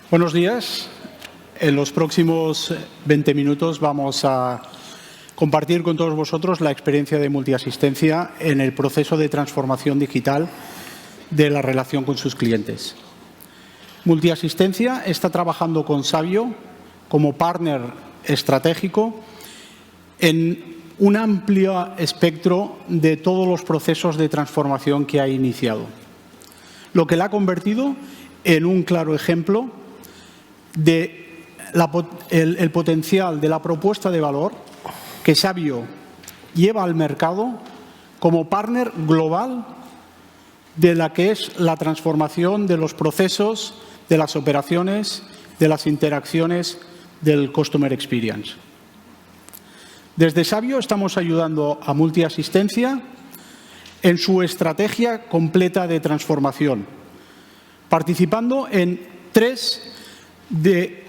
Buenos días. En los próximos 20 minutos vamos a compartir con todos vosotros la experiencia de Multiasistencia en el proceso de transformación digital de la relación con sus clientes. Multiasistencia está trabajando con Sabio como partner estratégico en un amplio espectro de todos los procesos de transformación que ha iniciado, lo que la ha convertido en un claro ejemplo de el potencial de la propuesta de valor que Sabio lleva al mercado como partner global de la que es la transformación de los procesos, de las operaciones, de las interacciones del Customer Experience. Desde Sabio estamos ayudando a Multiasistencia en su estrategia completa de transformación, participando en 3 de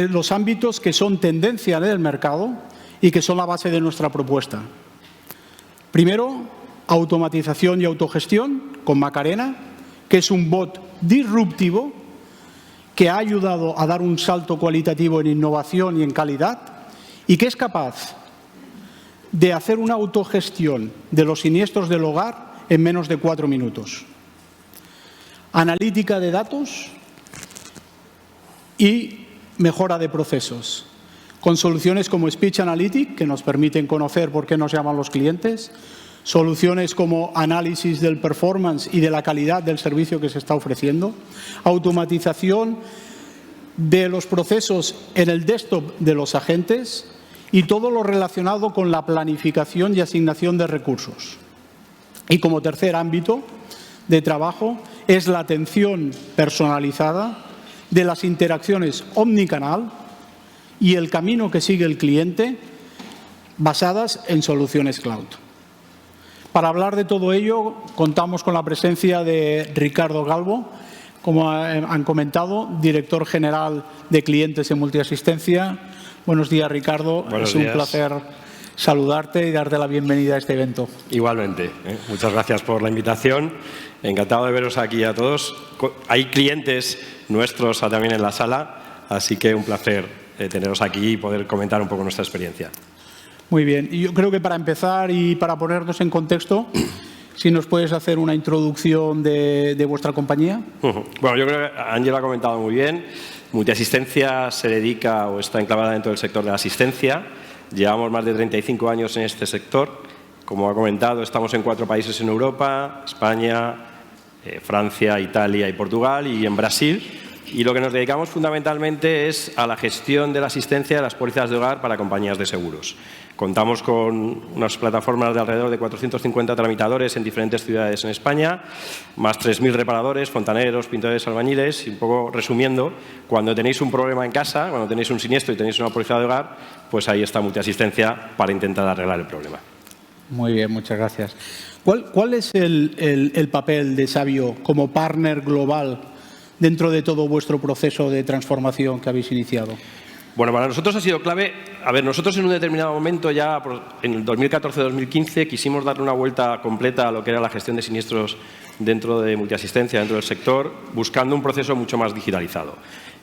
los ámbitos que son tendencia en el mercado y que son la base de nuestra propuesta. Primero, automatización y autogestión con Macarena, que es un bot disruptivo que ha ayudado a dar un salto cualitativo en innovación y en calidad y que es capaz de hacer una autogestión de los siniestros del hogar en menos de 4 minutos. Analítica de datos y mejora de procesos, con soluciones como Speech Analytics, que nos permiten conocer por qué nos llaman los clientes, soluciones como análisis del performance y de la calidad del servicio que se está ofreciendo, automatización de los procesos en el desktop de los agentes y todo lo relacionado con la planificación y asignación de recursos. Y como tercer ámbito de trabajo es la atención personalizada de las interacciones omnicanal y el camino que sigue el cliente basadas en soluciones cloud. Para hablar de todo ello, contamos con la presencia de Ricardo Galvo, como han comentado, director general de clientes en Multiasistencia. Buenos días, Ricardo. Buenos días. Un placer saludarte y darte la bienvenida a este evento. Igualmente. Muchas gracias por la invitación. Encantado de veros aquí a todos. Hay clientes nuestros también en la sala, así que un placer teneros aquí y poder comentar un poco nuestra experiencia. Muy bien. Y yo creo que para empezar y para ponernos en contexto, si nos puedes hacer una introducción de vuestra compañía. Bueno, yo creo que Ángel ha comentado muy bien. Multiasistencia se dedica o está enclavada dentro del sector de la asistencia. Llevamos más de 35 años en este sector. Como ha comentado, estamos en 4 países en Europa: España, Francia, Italia y Portugal, y en Brasil. Y lo que nos dedicamos fundamentalmente es a la gestión de la asistencia de las pólizas de hogar para compañías de seguros. Contamos con unas plataformas de alrededor de 450 tramitadores en diferentes ciudades en España, más 3.000 reparadores, fontaneros, pintores, albañiles. Y un poco resumiendo, cuando tenéis un problema en casa, cuando tenéis un siniestro y tenéis una póliza de hogar, pues ahí está Multiasistencia para intentar arreglar el problema. Muy bien, muchas gracias. ¿Cuál es el papel de Sabio como partner global dentro de todo vuestro proceso de transformación que habéis iniciado? Bueno, para nosotros ha sido clave. A ver, nosotros en un determinado momento, ya en el 2014-2015, quisimos darle una vuelta completa a lo que era la gestión de siniestros dentro de Multiasistencia, dentro del sector, buscando un proceso mucho más digitalizado.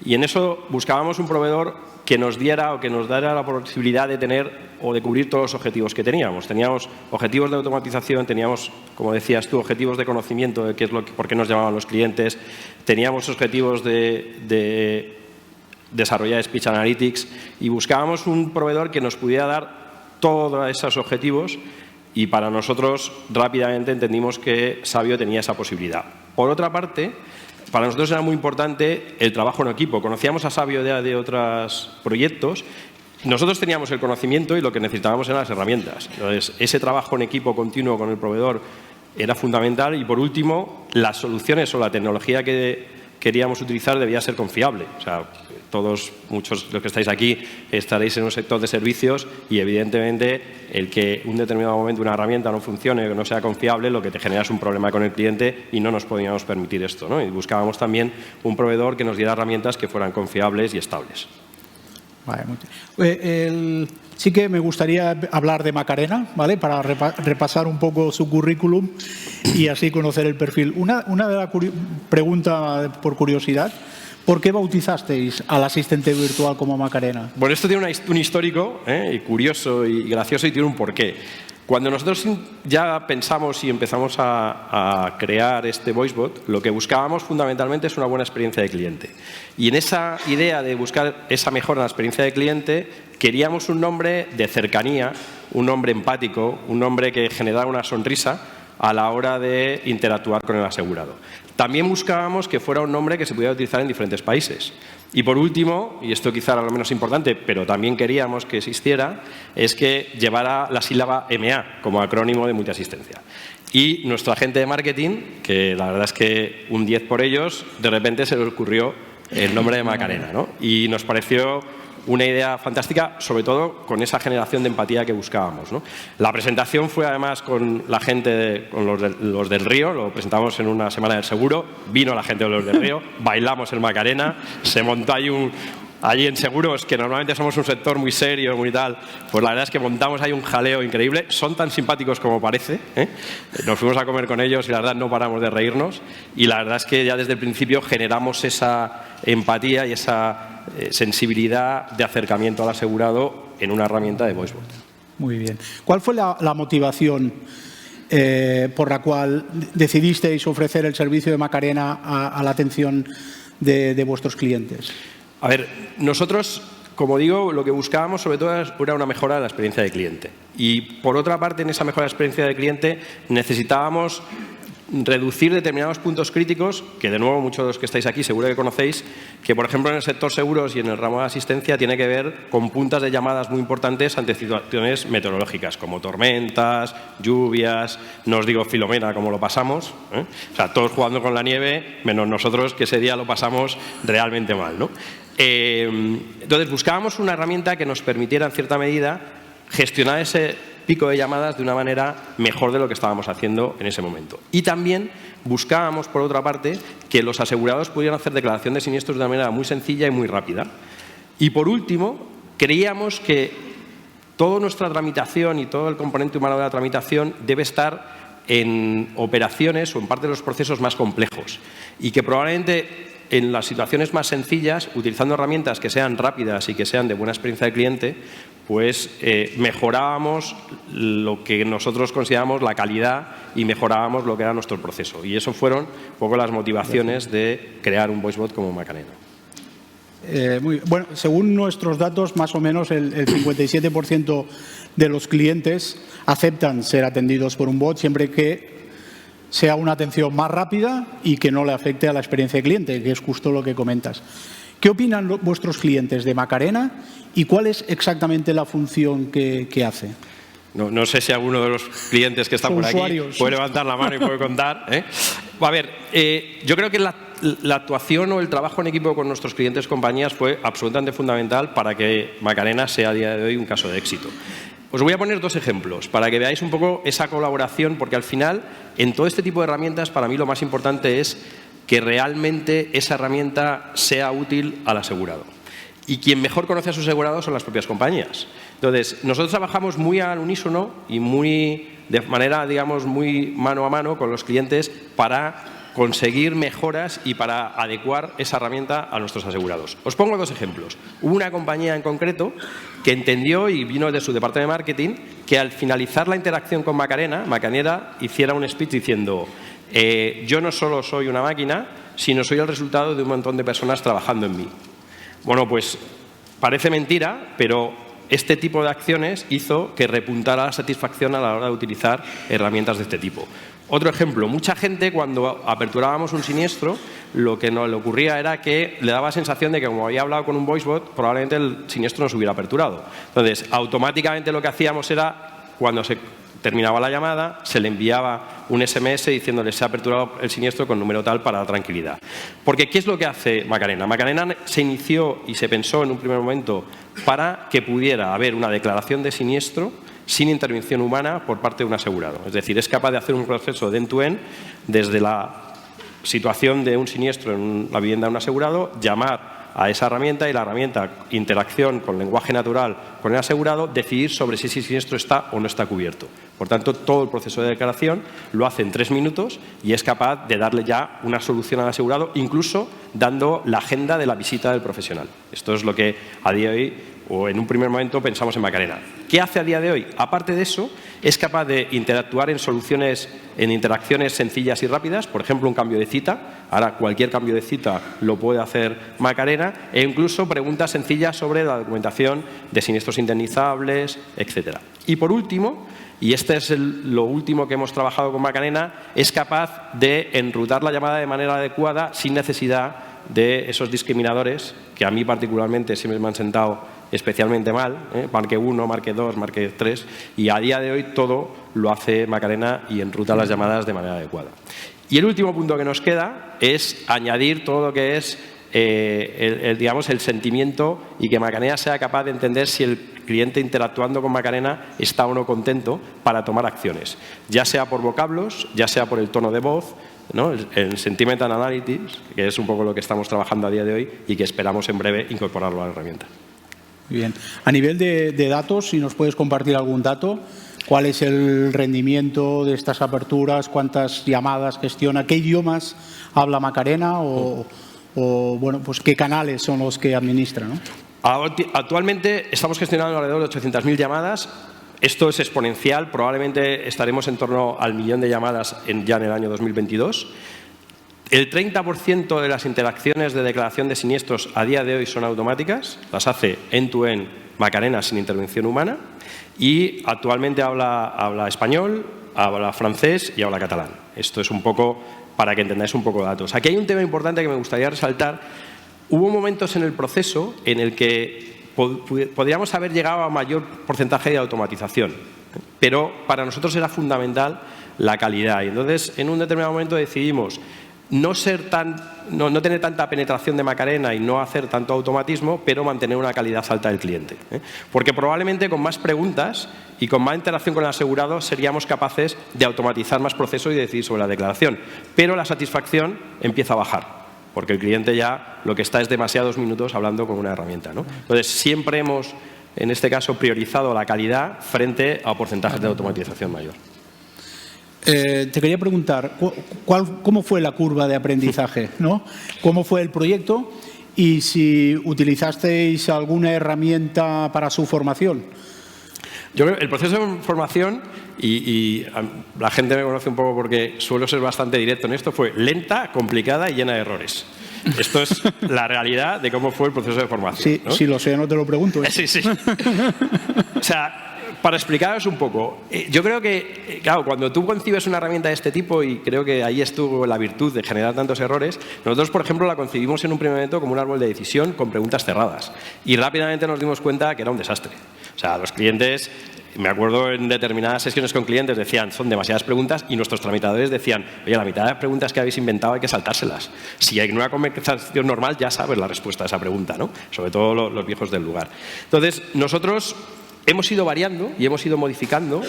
Y en eso buscábamos un proveedor que nos diera o que nos diera la posibilidad de tener o de cubrir todos los objetivos que teníamos. Teníamos objetivos de automatización, teníamos, como decías tú, objetivos de conocimiento de qué es por qué nos llamaban los clientes, teníamos objetivos de desarrollar Speech Analytics y buscábamos un proveedor que nos pudiera dar todos esos objetivos, y para nosotros rápidamente entendimos que Sabio tenía esa posibilidad. Por otra parte, para nosotros era muy importante el trabajo en equipo. Conocíamos a Sabio de otros proyectos. Nosotros teníamos el conocimiento y lo que necesitábamos eran las herramientas. Entonces, ese trabajo en equipo continuo con el proveedor era fundamental. Y por último, las soluciones o la tecnología que queríamos utilizar debía ser confiable. O sea, muchos de los que estáis aquí estaréis en un sector de servicios y evidentemente el que un determinado momento una herramienta no funcione o no sea confiable, lo que te genera es un problema con el cliente, y no nos podíamos permitir esto, ¿no? Y buscábamos también un proveedor que nos diera herramientas que fueran confiables y estables. Vale, sí que me gustaría hablar de Macarena, ¿vale? Para repasar un poco su currículum y así conocer el perfil. Una de las preguntas por curiosidad. ¿Por qué bautizasteis al asistente virtual como Macarena? Bueno, esto tiene un histórico curioso y gracioso y tiene un porqué. Cuando nosotros ya pensamos y empezamos a crear este VoiceBot, lo que buscábamos fundamentalmente es una buena experiencia de cliente. Y en esa idea de buscar esa mejora en la experiencia de cliente, queríamos un nombre de cercanía, un nombre empático, un nombre que generara una sonrisa a la hora de interactuar con el asegurado. También buscábamos que fuera un nombre que se pudiera utilizar en diferentes países. Y por último, y esto quizá era lo menos importante, pero también queríamos que existiera, es que llevara la sílaba MA como acrónimo de multiasistencia. Y nuestro agente de marketing, que la verdad es que un 10 por ellos, de repente se le ocurrió el nombre de Macarena, ¿no? Y nos pareció una idea fantástica, sobre todo con esa generación de empatía que buscábamos, ¿no? La presentación fue además con la gente, con los del Río, lo presentamos en una semana del seguro, vino la gente de los del Río, bailamos el Macarena, se montó allí en seguros, que normalmente somos un sector muy serio, muy tal, pues la verdad es que montamos ahí un jaleo increíble. Son tan simpáticos como parece, ¿eh? Nos fuimos a comer con ellos y la verdad no paramos de reírnos. Y la verdad es que ya desde el principio generamos esa empatía y esa sensibilidad de acercamiento al asegurado en una herramienta de VoiceBot. Muy bien. ¿Cuál fue la motivación por la cual decidisteis ofrecer el servicio de Macarena a la atención de vuestros clientes? A ver, nosotros, como digo, lo que buscábamos sobre todo era una mejora de la experiencia de cliente. Y por otra parte, en esa mejora de la experiencia de cliente necesitábamos reducir determinados puntos críticos, que de nuevo muchos de los que estáis aquí seguro que conocéis, que por ejemplo en el sector seguros y en el ramo de asistencia tiene que ver con puntas de llamadas muy importantes ante situaciones meteorológicas, como tormentas, lluvias, no os digo Filomena como lo pasamos, ¿eh? O sea, todos jugando con la nieve, menos nosotros que ese día lo pasamos realmente mal, ¿no? Entonces buscábamos una herramienta que nos permitiera en cierta medida gestionar ese pico de llamadas de una manera mejor de lo que estábamos haciendo en ese momento. Y también buscábamos, por otra parte, que los asegurados pudieran hacer declaración de siniestros de una manera muy sencilla y muy rápida. Y por último, creíamos que toda nuestra tramitación y todo el componente humano de la tramitación debe estar en operaciones o en parte de los procesos más complejos y que probablemente en las situaciones más sencillas, utilizando herramientas que sean rápidas y que sean de buena experiencia de cliente, pues mejorábamos lo que nosotros consideramos la calidad y mejorábamos lo que era nuestro proceso. Y eso fueron un poco las motivaciones de crear un VoiceBot como Macarena. Bueno, según nuestros datos, más o menos el 57% de los clientes aceptan ser atendidos por un bot siempre que sea una atención más rápida y que no le afecte a la experiencia de cliente, que es justo lo que comentas. ¿Qué opinan vuestros clientes de Macarena y cuál es exactamente la función que hace? No sé si alguno de los clientes que está por aquí puede levantar la mano y puede contar, ¿eh? A ver, yo creo que la actuación o el trabajo en equipo con nuestros clientes compañías fue absolutamente fundamental para que Macarena sea a día de hoy un caso de éxito. Os voy a poner dos ejemplos para que veáis un poco esa colaboración, porque al final, en todo este tipo de herramientas, para mí lo más importante es que realmente esa herramienta sea útil al asegurado. Y quien mejor conoce a su asegurado son las propias compañías. Entonces, nosotros trabajamos muy al unísono y de manera, digamos, muy mano a mano con los clientes para conseguir mejoras y para adecuar esa herramienta a nuestros asegurados. Os pongo dos ejemplos. Hubo una compañía en concreto que entendió y vino de su departamento de marketing que al finalizar la interacción con Macarena hiciera un speech diciendo yo no solo soy una máquina, sino soy el resultado de un montón de personas trabajando en mí. Bueno, pues parece mentira, pero este tipo de acciones hizo que repuntara la satisfacción a la hora de utilizar herramientas de este tipo. Otro ejemplo, mucha gente cuando aperturábamos un siniestro, lo que nos le ocurría era que le daba la sensación de que como había hablado con un VoiceBot, probablemente el siniestro no se hubiera aperturado. Entonces, automáticamente lo que hacíamos era, cuando se terminaba la llamada, se le enviaba un SMS diciéndole se ha aperturado el siniestro con número tal para la tranquilidad. Porque, ¿qué es lo que hace Macarena? Macarena se inició y se pensó en un primer momento para que pudiera haber una declaración de siniestro sin intervención humana por parte de un asegurado. Es decir, es capaz de hacer un proceso de end-to-end desde la situación de un siniestro en la vivienda de un asegurado, llamar a esa herramienta y la herramienta, interacción con lenguaje natural con el asegurado, decidir sobre si ese siniestro está o no está cubierto. Por tanto, todo el proceso de declaración lo hace en 3 minutos y es capaz de darle ya una solución al asegurado, incluso dando la agenda de la visita del profesional. Esto es lo que a día de hoy, o en un primer momento, pensamos en Macarena. ¿Qué hace a día de hoy? Aparte de eso, es capaz de interactuar en soluciones, en interacciones sencillas y rápidas, por ejemplo, un cambio de cita. Ahora, cualquier cambio de cita lo puede hacer Macarena, e incluso preguntas sencillas sobre la documentación de siniestros indemnizables, etcétera. Y por último, y este es lo último que hemos trabajado con Macarena, es capaz de enrutar la llamada de manera adecuada sin necesidad de esos discriminadores que a mí particularmente siempre me han sentado especialmente mal, marque 1, marque 2, marque 3, y a día de hoy todo lo hace Macarena y enruta las llamadas de manera adecuada. Y el último punto que nos queda es añadir todo lo que es digamos, el sentimiento, y que Macarena sea capaz de entender si el cliente interactuando con Macarena está o no contento para tomar acciones, ya sea por vocablos, ya sea por el tono de voz, ¿no? El Sentimental Analytics, que es un poco lo que estamos trabajando a día de hoy y que esperamos en breve incorporarlo a la herramienta. Muy bien. A nivel de datos, si nos puedes compartir algún dato, ¿cuál es el rendimiento de estas aperturas? ¿Cuántas llamadas gestiona? ¿Qué idiomas habla Macarena? O bueno, pues qué canales son los que administra, ¿no? Actualmente estamos gestionando alrededor de 800.000 llamadas. Esto es exponencial. Probablemente estaremos en torno al 1 millón de llamadas ya en el año 2022. El 30% de las interacciones de declaración de siniestros a día de hoy son automáticas. Las hace end-to-end Macarena sin intervención humana. Y actualmente habla español, habla francés y habla catalán. Esto es un poco para que entendáis un poco de datos. Aquí hay un tema importante que me gustaría resaltar. Hubo momentos en el proceso en el que podríamos haber llegado a mayor porcentaje de automatización, pero para nosotros era fundamental la calidad. Y entonces, en un determinado momento decidimos no tener tanta penetración de Macarena y no hacer tanto automatismo, pero mantener una calidad alta del cliente. Porque probablemente con más preguntas y con más interacción con el asegurado seríamos capaces de automatizar más procesos y decidir sobre la declaración. Pero la satisfacción empieza a bajar, porque el cliente ya lo que está es demasiados minutos hablando con una herramienta, ¿no? Entonces, siempre hemos, en este caso, priorizado la calidad frente a porcentajes de automatización mayor. Te quería preguntar, ¿cómo fue la curva de aprendizaje, ¿no? ¿Cómo fue el proyecto? Y si utilizasteis alguna herramienta para su formación. Yo creo que el proceso de formación, y la gente me conoce un poco porque suelo ser bastante directo en esto, fue lenta, complicada y llena de errores. Esto es la realidad de cómo fue el proceso de formación. Sí, ¿no? Si lo sé, no te lo pregunto. Sí. O sea, para explicaros un poco, yo creo que, claro, cuando tú concibes una herramienta de este tipo, y creo que ahí estuvo la virtud de generar tantos errores, nosotros, por ejemplo, la concibimos en un primer momento como un árbol de decisión con preguntas cerradas. Y rápidamente nos dimos cuenta que era un desastre. O sea, los clientes, me acuerdo en determinadas sesiones con clientes, decían, son demasiadas preguntas, y nuestros tramitadores decían, oye, la mitad de las preguntas que habéis inventado hay que saltárselas. Si hay una conversación normal, ya sabes la respuesta a esa pregunta, ¿no? Sobre todo los viejos del lugar. Entonces, nosotros hemos ido variando y hemos ido modificando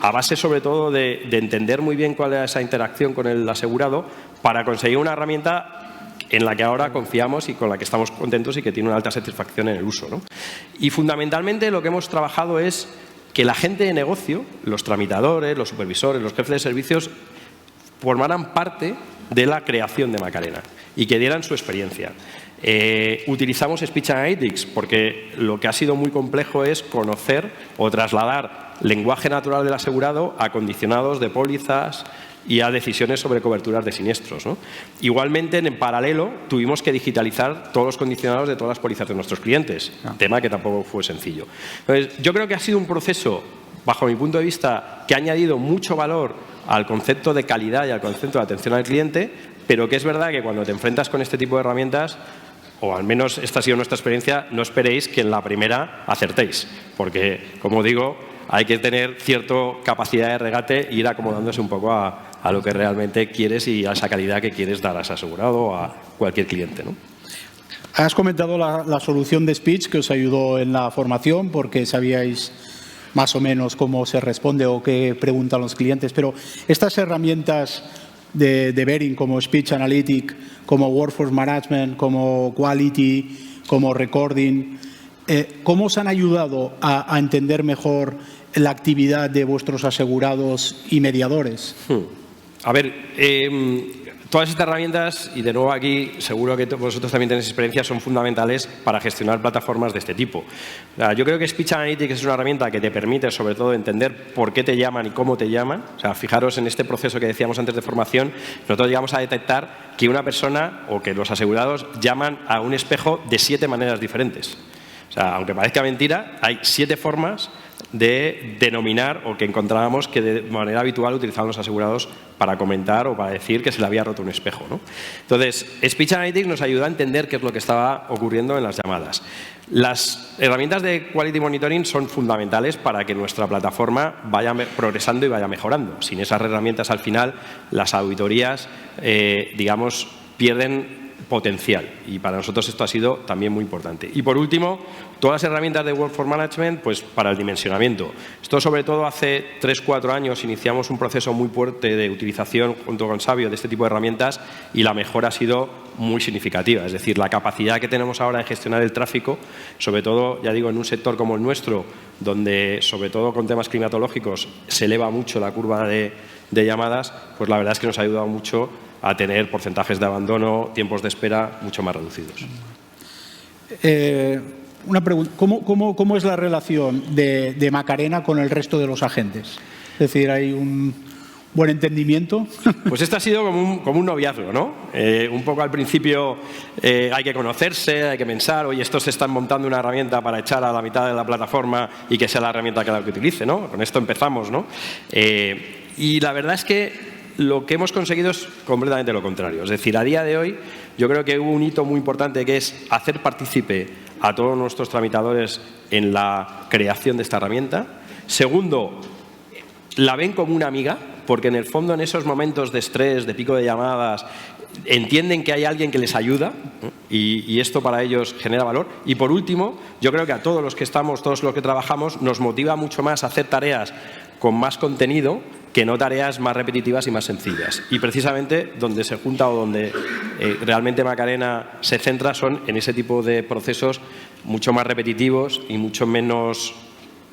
a base sobre todo de entender muy bien cuál era esa interacción con el asegurado para conseguir una herramienta en la que ahora confiamos y con la que estamos contentos y que tiene una alta satisfacción en el uso, ¿no? Y fundamentalmente lo que hemos trabajado es que la gente de negocio, los tramitadores, los supervisores, los jefes de servicios, formaran parte de la creación de Macarena y que dieran su experiencia. Utilizamos Speech Analytics porque lo que ha sido muy complejo es conocer o trasladar lenguaje natural del asegurado a condicionados de pólizas y a decisiones sobre coberturas de siniestros, ¿no? Igualmente, en paralelo, tuvimos que digitalizar todos los condicionados de todas las pólizas de nuestros clientes, tema que tampoco fue sencillo. Entonces, yo creo que ha sido un proceso, bajo mi punto de vista, que ha añadido mucho valor al concepto de calidad y al concepto de atención al cliente, pero que es verdad que cuando te enfrentas con este tipo de herramientas, o al menos esta ha sido nuestra experiencia, no esperéis que en la primera acertéis, porque, como digo, hay que tener cierta capacidad de regate e ir acomodándose un poco a lo que realmente quieres y a esa calidad que quieres dar a ese asegurado o a cualquier cliente, ¿no? Has comentado la solución de Speech que os ayudó en la formación porque sabíais más o menos cómo se responde o qué preguntan los clientes, pero estas herramientas de Bering como Speech Analytics, como Workforce Management, como Quality, como Recording, ¿cómo os han ayudado a entender mejor la actividad de vuestros asegurados y mediadores? A ver, todas estas herramientas, y de nuevo aquí seguro que vosotros también tenéis experiencia, son fundamentales para gestionar plataformas de este tipo. Yo creo que Speech Analytics es una herramienta que te permite sobre todo entender por qué te llaman y cómo te llaman. O sea, fijaros en este proceso que decíamos antes de formación, nosotros llegamos a detectar que una persona o que los asegurados llaman a un espejo de 7 maneras diferentes. O sea, aunque parezca mentira, hay 7 formas de denominar o que encontrábamos que de manera habitual utilizaban los asegurados para comentar o para decir que se le había roto un espejo, ¿no? Entonces, Speech Analytics nos ayuda a entender qué es lo que estaba ocurriendo en las llamadas. Las herramientas de Quality Monitoring son fundamentales para que nuestra plataforma vaya progresando y vaya mejorando. Sin esas herramientas, al final, las auditorías, digamos, pierden potencial, y para nosotros esto ha sido también muy importante. Y por último, todas las herramientas de Workforce Management, pues para el dimensionamiento. Esto sobre todo hace 3-4 años iniciamos un proceso muy fuerte de utilización junto con Sabio de este tipo de herramientas, y la mejora ha sido muy significativa. Es decir, la capacidad que tenemos ahora de gestionar el tráfico, sobre todo, ya digo, en un sector como el nuestro, donde sobre todo con temas climatológicos se eleva mucho la curva de llamadas, pues la verdad es que nos ha ayudado mucho a tener porcentajes de abandono, tiempos de espera mucho más reducidos. Una pregunta, ¿cómo es la relación de Macarena con el resto de los agentes? Es decir, ¿hay un buen entendimiento? Pues esto ha sido como un noviazgo, ¿no? Un poco al principio hay que conocerse, hay que pensar, oye, estos se están montando una herramienta para echar a la mitad de la plataforma y que sea la herramienta que utilice, ¿no? Con esto empezamos, ¿no? Y la verdad es que lo que hemos conseguido es completamente lo contrario. Es decir, a día de hoy yo creo que hubo un hito muy importante, que es hacer partícipe a todos nuestros tramitadores en la creación de esta herramienta. Segundo, la ven como una amiga, porque en el fondo en esos momentos de estrés, de pico de llamadas, entienden que hay alguien que les ayuda, ¿no? Y esto para ellos genera valor. Y por último, yo creo que a todos los que estamos, todos los que trabajamos, nos motiva mucho más a hacer tareas con más contenido que no tareas más repetitivas y más sencillas. Y precisamente donde se junta o donde realmente Macarena se centra son en ese tipo de procesos mucho más repetitivos y mucho menos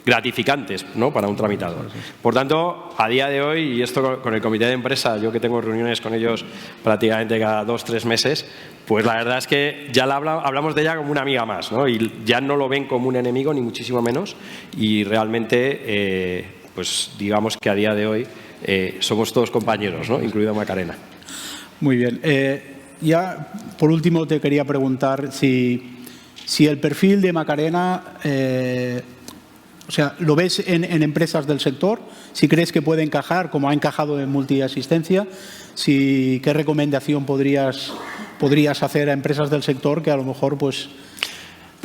gratificantes, ¿no?, para un tramitador. Por tanto, a día de hoy, y esto con el comité de empresa, yo que tengo reuniones con ellos prácticamente cada 2-3 meses, pues la verdad es que ya hablamos de ella como una amiga más, ¿no? Y ya no lo ven como un enemigo, ni muchísimo menos, y realmente pues digamos que a día de hoy somos todos compañeros, ¿no?, incluido Macarena. Muy bien. Ya por último te quería preguntar si el perfil de Macarena, o sea, ¿lo ves en empresas del sector? Si crees que puede encajar, como ha encajado en multiasistencia, ¿qué recomendación podrías hacer a empresas del sector que a lo mejor pues...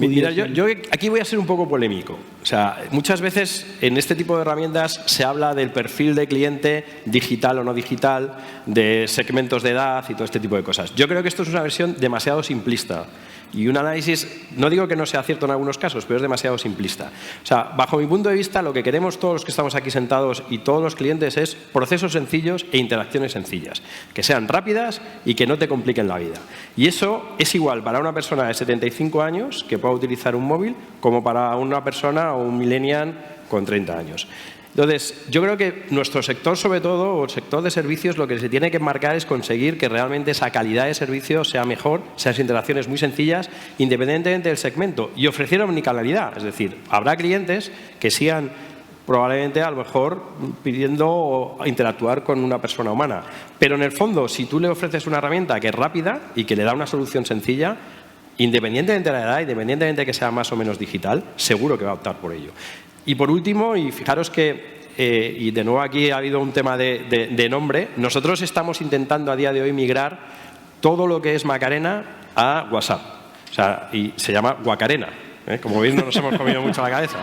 Mira, yo aquí voy a ser un poco polémico. O sea, muchas veces en este tipo de herramientas se habla del perfil de cliente digital o no digital, de segmentos de edad y todo este tipo de cosas. Yo creo que esto es una versión demasiado simplista y un análisis, no digo que no sea cierto en algunos casos, pero es demasiado simplista. O sea, bajo mi punto de vista, lo que queremos todos los que estamos aquí sentados y todos los clientes es procesos sencillos e interacciones sencillas, que sean rápidas y que no te compliquen la vida. Y eso es igual para una persona de 75 años que pueda utilizar un móvil como para una persona o un millennial con 30 años. Entonces, yo creo que nuestro sector, sobre todo, o el sector de servicios, lo que se tiene que marcar es conseguir que realmente esa calidad de servicio sea mejor, sean interacciones muy sencillas, independientemente del segmento, y ofrecer omnicanalidad. Es decir, habrá clientes que sigan probablemente a lo mejor pidiendo interactuar con una persona humana. Pero en el fondo, si tú le ofreces una herramienta que es rápida y que le da una solución sencilla, independientemente de la edad, independientemente de que sea más o menos digital, seguro que va a optar por ello. Y por último, y fijaros que, y de nuevo aquí ha habido un tema de nombre, nosotros estamos intentando a día de hoy migrar todo lo que es Macarena a WhatsApp. O sea, y se llama Guacarena. Como veis, no nos hemos comido mucho la cabeza.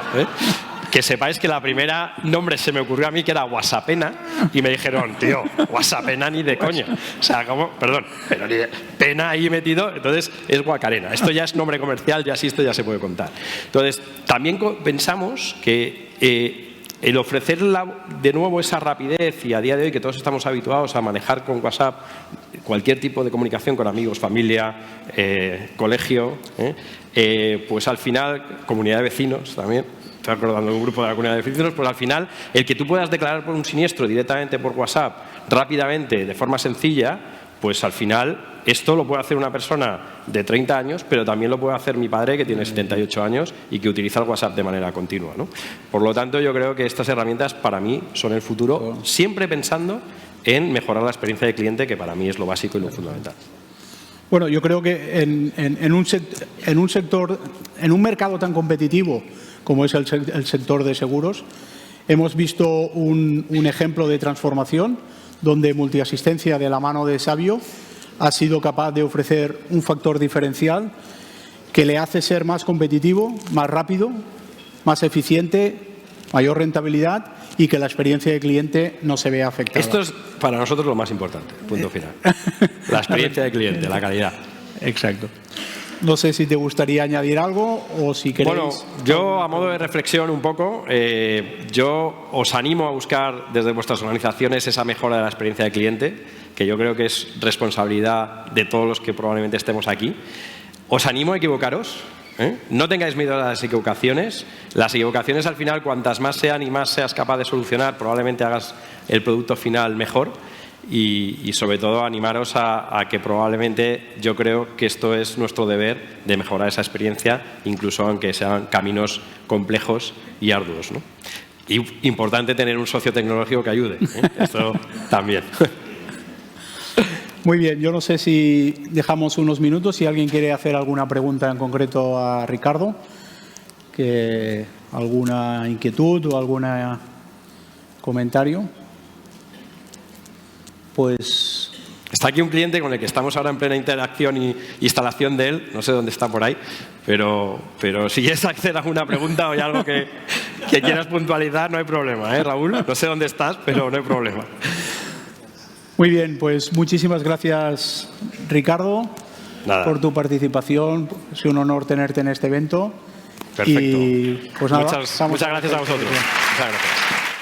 Que sepáis que la primera nombre se me ocurrió a mí, que era WhatsAppena, y me dijeron, tío, WhatsAppena ni de coña. O sea, ¿cómo? Perdón, pero ni de pena ahí metido, entonces es Guacarena. Esto ya es nombre comercial, ya sí, esto ya se puede contar. Entonces, también pensamos que el ofrecer de nuevo esa rapidez, y a día de hoy que todos estamos habituados a manejar con WhatsApp cualquier tipo de comunicación con amigos, familia, colegio, pues al final, comunidad de vecinos también, estoy acordando de un grupo de la comunidad de vecinos, pues al final el que tú puedas declarar por un siniestro directamente por WhatsApp, rápidamente, de forma sencilla, pues al final esto lo puede hacer una persona de 30 años, pero también lo puede hacer mi padre, que tiene 78 años y que utiliza el WhatsApp de manera continua, ¿no? Por lo tanto, yo creo que estas herramientas para mí son el futuro, siempre pensando en mejorar la experiencia de cliente, que para mí es lo básico y lo fundamental. Bueno, yo creo que en un mercado tan competitivo como es el sector de seguros, hemos visto un ejemplo de transformación donde Multiasistencia, de la mano de Savio, ha sido capaz de ofrecer un factor diferencial que le hace ser más competitivo, más rápido, más eficiente, mayor rentabilidad y que la experiencia de cliente no se vea afectada. Esto es para nosotros lo más importante, punto final. La experiencia de cliente, la calidad. Exacto. No sé si te gustaría añadir algo o si queréis... Bueno, yo a modo de reflexión un poco, yo os animo a buscar desde vuestras organizaciones esa mejora de la experiencia de cliente, que yo creo que es responsabilidad de todos los que probablemente estemos aquí. Os animo a equivocaros, ¿eh? No tengáis miedo a las equivocaciones. Las equivocaciones al final, cuantas más sean y más seas capaz de solucionar, probablemente hagas el producto final mejor. Y sobre todo animaros a que probablemente yo creo que esto es nuestro deber de mejorar esa experiencia, incluso aunque sean caminos complejos y arduos, ¿no? Y importante tener un socio tecnológico que ayude, ¿eh? Esto también. Muy bien, yo no sé si dejamos unos minutos, si alguien quiere hacer alguna pregunta en concreto a Ricardo, que alguna inquietud o algún comentario. Pues está aquí un cliente con el que estamos ahora en plena interacción y instalación de él, no sé dónde está por ahí, pero si quieres hacer alguna pregunta o hay algo que quieras puntualizar, no hay problema, ¿eh, Raúl? No sé dónde estás, pero no hay problema. Muy bien, pues muchísimas gracias, Ricardo, por tu participación. Es un honor tenerte en este evento. Perfecto. Y pues nada, muchas gracias a vosotros. Muchas gracias.